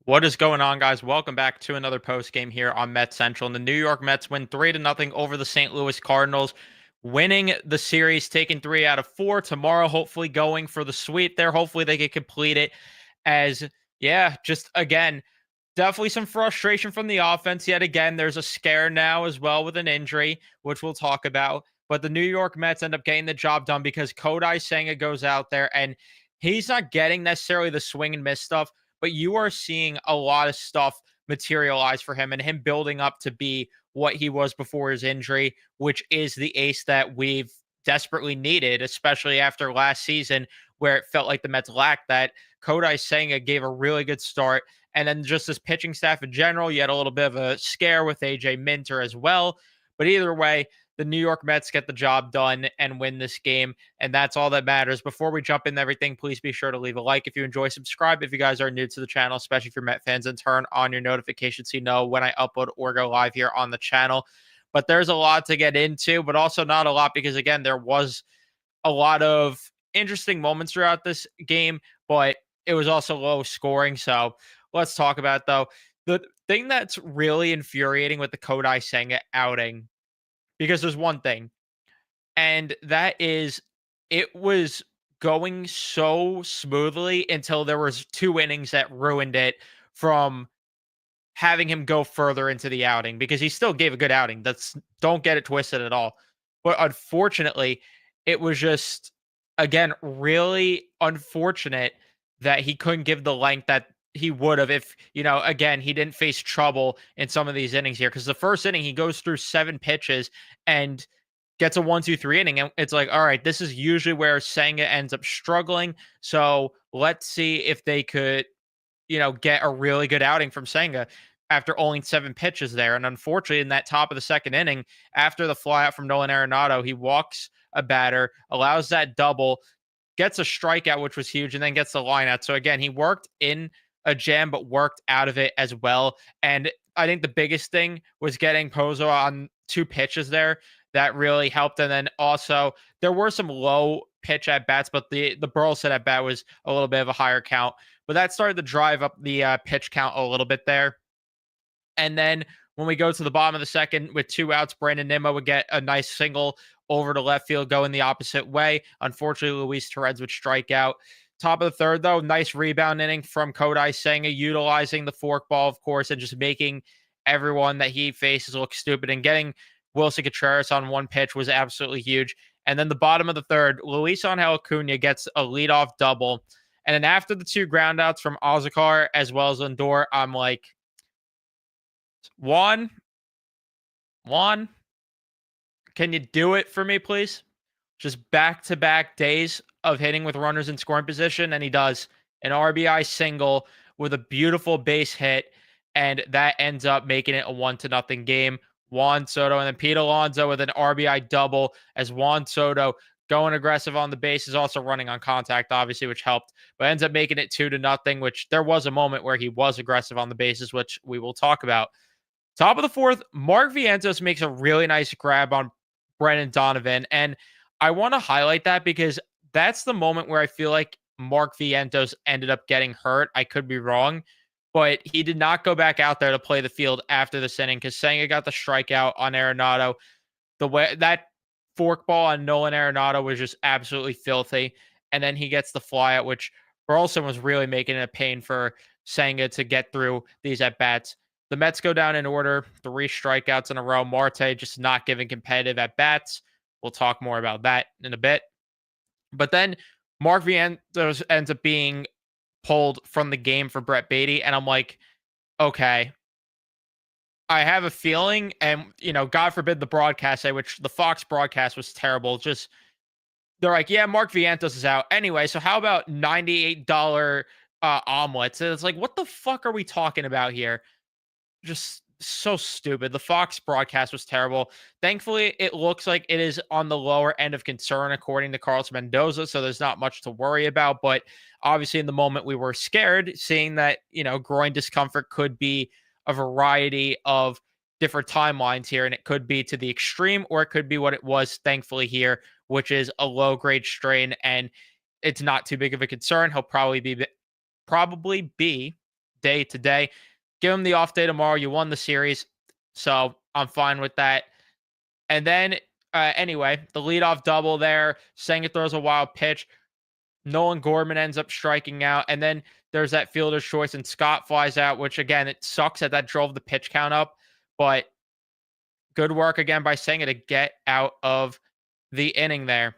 What is going on, guys? Welcome back to another post game here on Mets Central. And the New York Mets win 3-0 over the St. Louis Cardinals, winning the series, taking 3 out of 4. Tomorrow, hopefully going for the sweep there. Hopefully they can complete it. As yeah, just again, definitely some frustration from the offense. Yet again, there's a scare now as well with an injury, which we'll talk about. But the New York Mets end up getting the job done because Kodai Senga goes out there and he's not getting necessarily the swing and miss stuff, but you are seeing a lot of stuff materialize for him and him building up to be what he was before his injury, which is the ace that we've desperately needed, especially after last season where it felt like the Mets lacked that. Kodai Senga gave a really good start. And then just this pitching staff in general, you had a little bit of a scare with AJ Minter as well. But either way, the New York Mets get the job done and win this game. And that's all that matters. Before we jump into everything, please be sure to leave a like if you enjoy, subscribe if you guys are new to the channel, especially if you're Met fans, and turn on your notifications so you know when I upload or go live here on the channel. But there's a lot to get into, but also not a lot because, again, there was a lot of interesting moments throughout this game, but it was also low scoring. So let's talk about it, though. The thing that's really infuriating with the Kodai Senga outing, because there's one thing, and that is it was going so smoothly until there was two innings that ruined it from having him go further into the outing because he still gave a good outing. That's don't get it twisted at all. But unfortunately, it was just again really unfortunate that he couldn't give the length that he would have if, again, he didn't face trouble in some of these innings here. Because the first inning, he goes through 7 pitches and gets a 1-2-3 inning. And it's like, all right, this is usually where Senga ends up struggling. So let's see if they could, get a really good outing from Senga after only 7 pitches there. And unfortunately, in that top of the second inning, after the flyout from Nolan Arenado, he walks a batter, allows that double, gets a strikeout, which was huge, and then gets the lineout. So again, he worked in a jam, but worked out of it as well. And I think the biggest thing was getting Pozo on 2 pitches there. That really helped. And then also there were some low pitch at bats, but the Burleson at bat was a little bit of a higher count. But that started to drive up the pitch count a little bit there. And then when we go to the bottom of the second with 2 outs, Brandon Nimmo would get a nice single over to left field, going the opposite way. Unfortunately, Luis Torres would strike out. Top of the third, though, nice rebound inning from Kodai Senga, utilizing the forkball, of course, and just making everyone that he faces look stupid. And getting Wilson Contreras on 1 pitch was absolutely huge. And then the bottom of the third, Luis Angel Acuna gets a leadoff double. And then after the 2 groundouts from Ozakar as well as Lindor, I'm like, Juan, Juan, can you do it for me, please? Just back-to-back days of hitting with runners in scoring position, and he does an RBI single with a beautiful base hit, and that ends up making it a 1-0 game. Juan Soto and then Pete Alonso with an RBI double as Juan Soto going aggressive on the bases, also running on contact, obviously, which helped, but ends up making it 2-0, which there was a moment where he was aggressive on the bases, which we will talk about. Top of the fourth, Mark Vientos makes a really nice grab on Brendan Donovan. And I want to highlight that because that's the moment where I feel like Mark Vientos ended up getting hurt. I could be wrong, but he did not go back out there to play the field after this inning because Senga got the strikeout on Arenado. The way that forkball on Nolan Arenado was just absolutely filthy. And then he gets the flyout, which Burleson was really making it a pain for Senga to get through these at bats. The Mets go down in order, 3 strikeouts in a row. Marte just not giving competitive at bats. We'll talk more about that in a bit. But then Mark Vientos ends up being pulled from the game for Brett Beatty. And I'm like, okay, I have a feeling, and, God forbid the broadcast say, which the Fox broadcast was terrible. Just, they're like, yeah, Mark Vientos is out. Anyway, so how about $98 omelets? And it's like, what the fuck are we talking about here? Just so stupid. The Fox broadcast was terrible. Thankfully, it looks like it is on the lower end of concern, according to Carlos Mendoza. So there's not much to worry about. But obviously, in the moment, we were scared, seeing that, groin discomfort could be a variety of different timelines here. And it could be to the extreme, or it could be what it was, thankfully, here, which is a low grade strain. And it's not too big of a concern. He'll probably be day today. Give him the off day tomorrow. You won the series, so I'm fine with that. And then, anyway, the leadoff double there. Senga throws a wild pitch. Nolan Gorman ends up striking out. And then there's that fielder's choice, and Scott flies out, which, again, it sucks that drove the pitch count up. But good work, again, by Senga to get out of the inning there.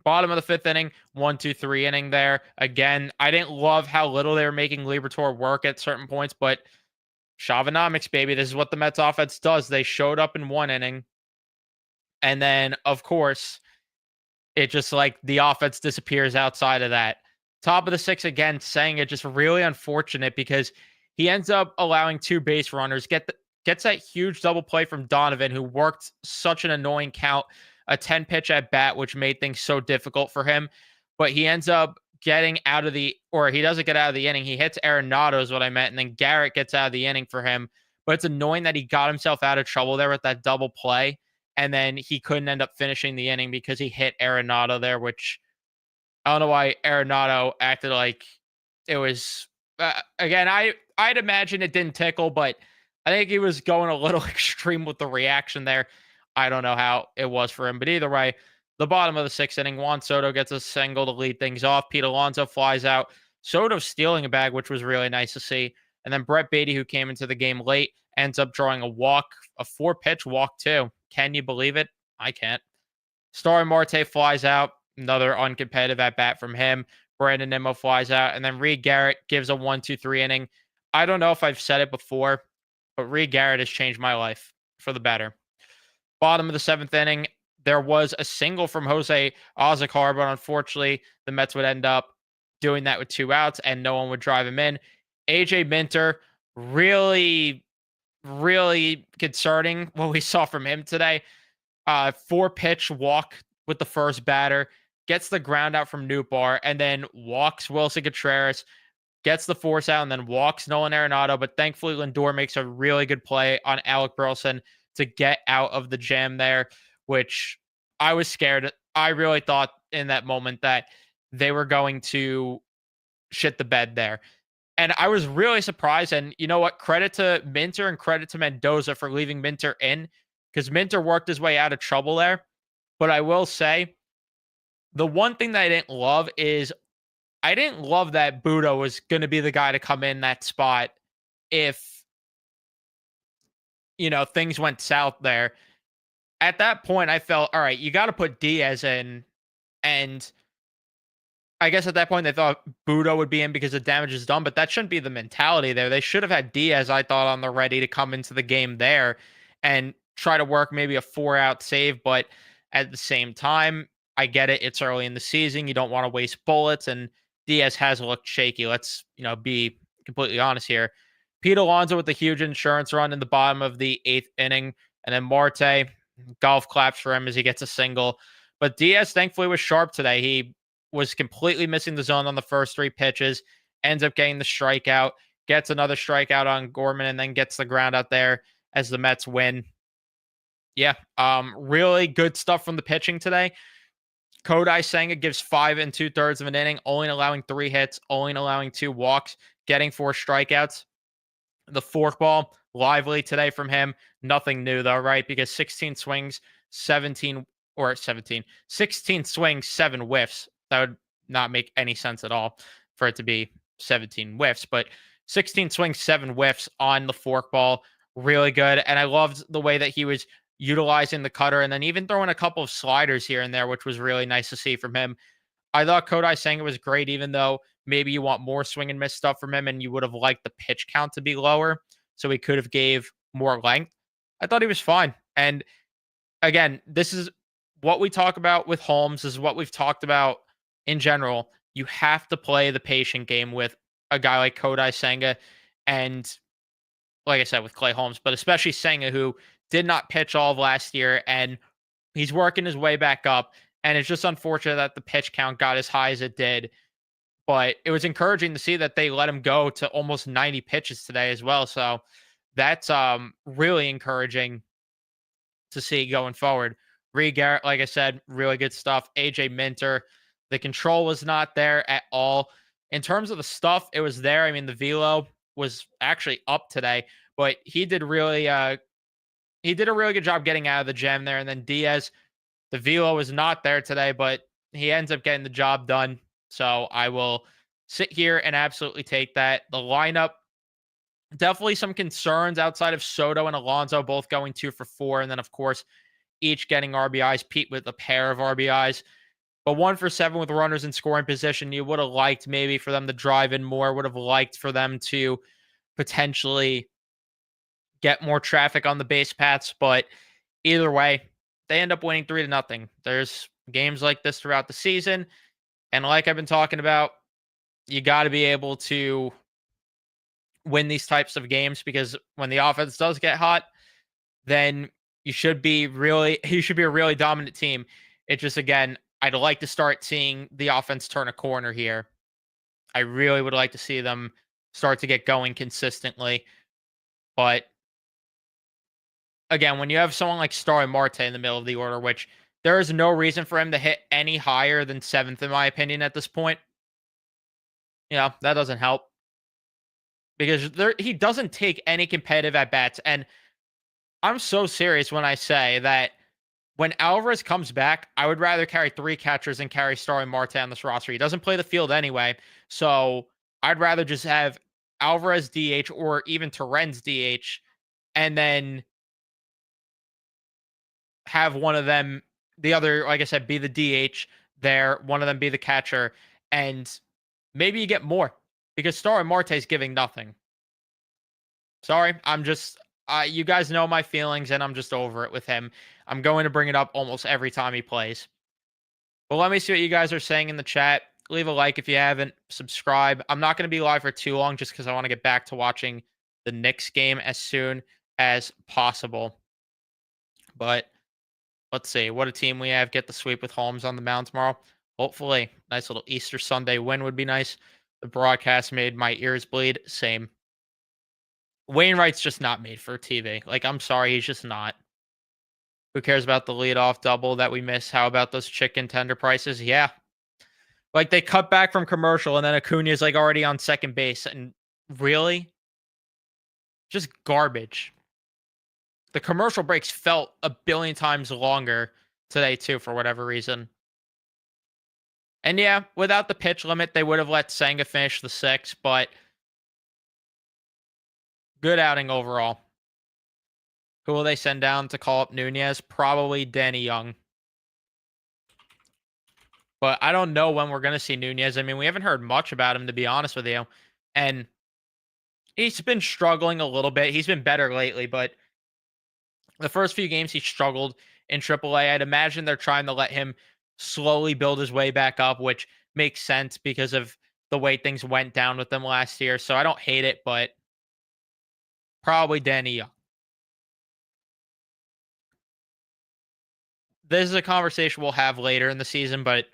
Bottom of the fifth inning, 1-2-3 inning there. Again, I didn't love how little they were making Liberatore work at certain points, but Chavonomics, baby. This is what the Mets offense does. They showed up in one inning. And then, of course, it just like the offense disappears outside of that. Top of the sixth, again, Senga just really unfortunate because he ends up allowing 2 base runners, gets that huge double play from Donovan, who worked such an annoying count, a 10 pitch at bat, which made things so difficult for him. But he ends up getting out of the, or he doesn't get out of the inning. He hits Arenado is what I meant. And then Garrett gets out of the inning for him. But it's annoying that he got himself out of trouble there with that double play. And then he couldn't end up finishing the inning because he hit Arenado there, which I don't know why Arenado acted like it was. Again, I'd imagine it didn't tickle, but I think he was going a little extreme with the reaction there. I don't know how it was for him, but either way, the bottom of the sixth inning, Juan Soto gets a single to lead things off. Pete Alonso flies out. Soto stealing a bag, which was really nice to see. And then Brett Beatty, who came into the game late, ends up drawing a walk, a 4-pitch walk too. Can you believe it? I can't. Starling Marte flies out. Another uncompetitive at bat from him. Brandon Nimmo flies out. And then Reed Garrett gives a 1-2-3 inning. I don't know if I've said it before, but Reed Garrett has changed my life for the better. Bottom of the seventh inning, there was a single from Jose Azocar, but unfortunately, the Mets would end up doing that with 2 outs, and no one would drive him in. AJ Minter, really concerning what we saw from him today. 4-pitch walk with the first batter, gets the ground out from Nootbaar, and then walks Wilson Contreras, gets the force out, and then walks Nolan Arenado. But thankfully, Lindor makes a really good play on Alec Burleson to get out of the jam there, which I was scared. I really thought in that moment that they were going to shit the bed there. And I was really surprised. And you know what? Credit to Minter and credit to Mendoza for leaving Minter in, because Minter worked his way out of trouble there. But I will say, the one thing that I didn't love is I didn't love that Budo was going to be the guy to come in that spot if, things went south there. At that point, I felt, all right, you got to put Diaz in. And I guess at that point, they thought Budo would be in because the damage is done, but that shouldn't be the mentality there. They should have had Diaz, I thought, on the ready to come into the game there and try to work maybe a 4-out save. But at the same time, I get it. It's early in the season. You don't want to waste bullets, and Diaz has looked shaky. Let's, be completely honest here. Pete Alonso with the huge insurance run in the bottom of the 8th inning, and then Marte, golf claps for him as he gets a single. But Diaz, thankfully, was sharp today. He was completely missing the zone on the first 3 pitches, ends up getting the strikeout, gets another strikeout on Gorman, and then gets the ground out there as the Mets win. Yeah, really good stuff from the pitching today. Kodai Senga gives 5 2/3 of an inning, only allowing 3 hits, only allowing 2 walks, getting 4 strikeouts. The forkball, lively today from him. Nothing new, though, right? Because 16 swings, 16 swings, 7 whiffs. That would not make any sense at all for it to be 17 whiffs. But 16 swings, 7 whiffs on the forkball. Really good. And I loved the way that he was utilizing the cutter and then even throwing a couple of sliders here and there, which was really nice to see from him. I thought Kodai Senga was great, even though maybe you want more swing and miss stuff from him and you would have liked the pitch count to be lower, so he could have gave more length. I thought he was fine. And again, this is what we talk about with Holmes. This is what we've talked about in general. You have to play the patient game with a guy like Kodai Senga and, like I said, with Clay Holmes, but especially Senga, who did not pitch all of last year, and he's working his way back up. And it's just unfortunate that the pitch count got as high as it did. But it was encouraging to see that they let him go to almost 90 pitches today as well. So that's really encouraging to see going forward. Reed Garrett, like I said, really good stuff. AJ Minter, the control was not there at all. In terms of the stuff, it was there. I mean, the velo was actually up today, but he did a really good job getting out of the gym there. And then Diaz, the velo was not there today, but he ends up getting the job done. So I will sit here and absolutely take that. The lineup, definitely some concerns outside of Soto and Alonso both going 2 for 4. And then, of course, each getting RBIs, Pete with a pair of RBIs. But 1 for 7 with runners in scoring position, you would have liked maybe for them to drive in more, would have liked for them to potentially get more traffic on the base paths. But either way, they end up winning 3-0. There's games like this throughout the season. And like I've been talking about, you got to be able to win these types of games because when the offense does get hot, then you should be a really dominant team. It just, again, I'd like to start seeing the offense turn a corner here. I really would like to see them start to get going consistently. But again, when you have someone like Starling Marte in the middle of the order, which there is no reason for him to hit any higher than 7th, in my opinion, at this point. Yeah, that doesn't help because he doesn't take any competitive at bats. And I'm so serious when I say that when Alvarez comes back, I would rather carry 3 catchers than carry Starling Marte on this roster. He doesn't play the field anyway. So I'd rather just have Alvarez DH or even Torrens DH and then have one of them, the other, like I said, be the DH there, one of them be the catcher, and maybe you get more because Starling Marte is giving nothing. Sorry, I'm just, you guys know my feelings, and I'm just over it with him. I'm going to bring it up almost every time he plays. But let me see what you guys are saying in the chat. Leave a like if you haven't. Subscribe. I'm not going to be live for too long just because I want to get back to watching the Knicks game as soon as possible. But let's see what a team we have. Get the sweep with Holmes on the mound tomorrow. Hopefully, nice little Easter Sunday win would be nice. The broadcast made my ears bleed. Same. Wainwright's just not made for TV. Like, I'm sorry, he's just not. Who cares about the leadoff double that we miss? How about those chicken tender prices? Yeah. Like, they cut back from commercial, and then Acuna's, like, already on second base. And really? Just garbage. The commercial breaks felt a billion times longer today, too, for whatever reason. And yeah, without the pitch limit, they would have let Senga finish the 6th, but good outing overall. Who will they send down to call up Nunez? Probably Danny Young. But I don't know when we're going to see Nunez. I mean, we haven't heard much about him, to be honest with you. And he's been struggling a little bit. He's been better lately, but the first few games he struggled in AAA. I'd imagine they're trying to let him slowly build his way back up, which makes sense because of the way things went down with them last year. So I don't hate it, but probably Danny Young. This is a conversation we'll have later in the season, but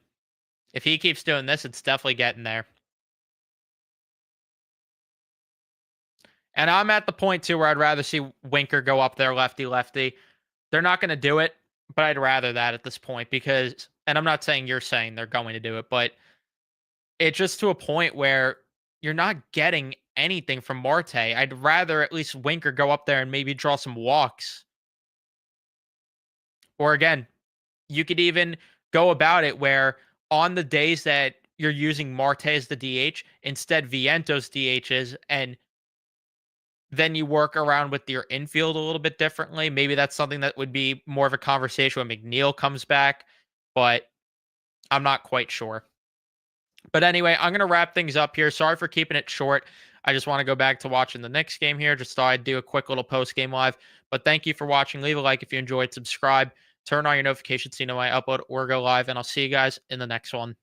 if he keeps doing this, it's definitely getting there. And I'm at the point, too, where I'd rather see Winker go up there lefty-lefty. They're not going to do it, but I'd rather that at this point because, and I'm not saying you're saying they're going to do it, but it's just to a point where you're not getting anything from Marte. I'd rather at least Winker go up there and maybe draw some walks. Or again, you could even go about it where on the days that you're using Marte as the DH, instead Vientos DHs, and then you work around with your infield a little bit differently. Maybe that's something that would be more of a conversation when McNeil comes back, but I'm not quite sure. But anyway, I'm going to wrap things up here. Sorry for keeping it short. I just want to go back to watching the Knicks game here. Just thought I'd do a quick little post-game live. But thank you for watching. Leave a like if you enjoyed. Subscribe. Turn on your notifications so you know when I upload or go live. And I'll see you guys in the next one.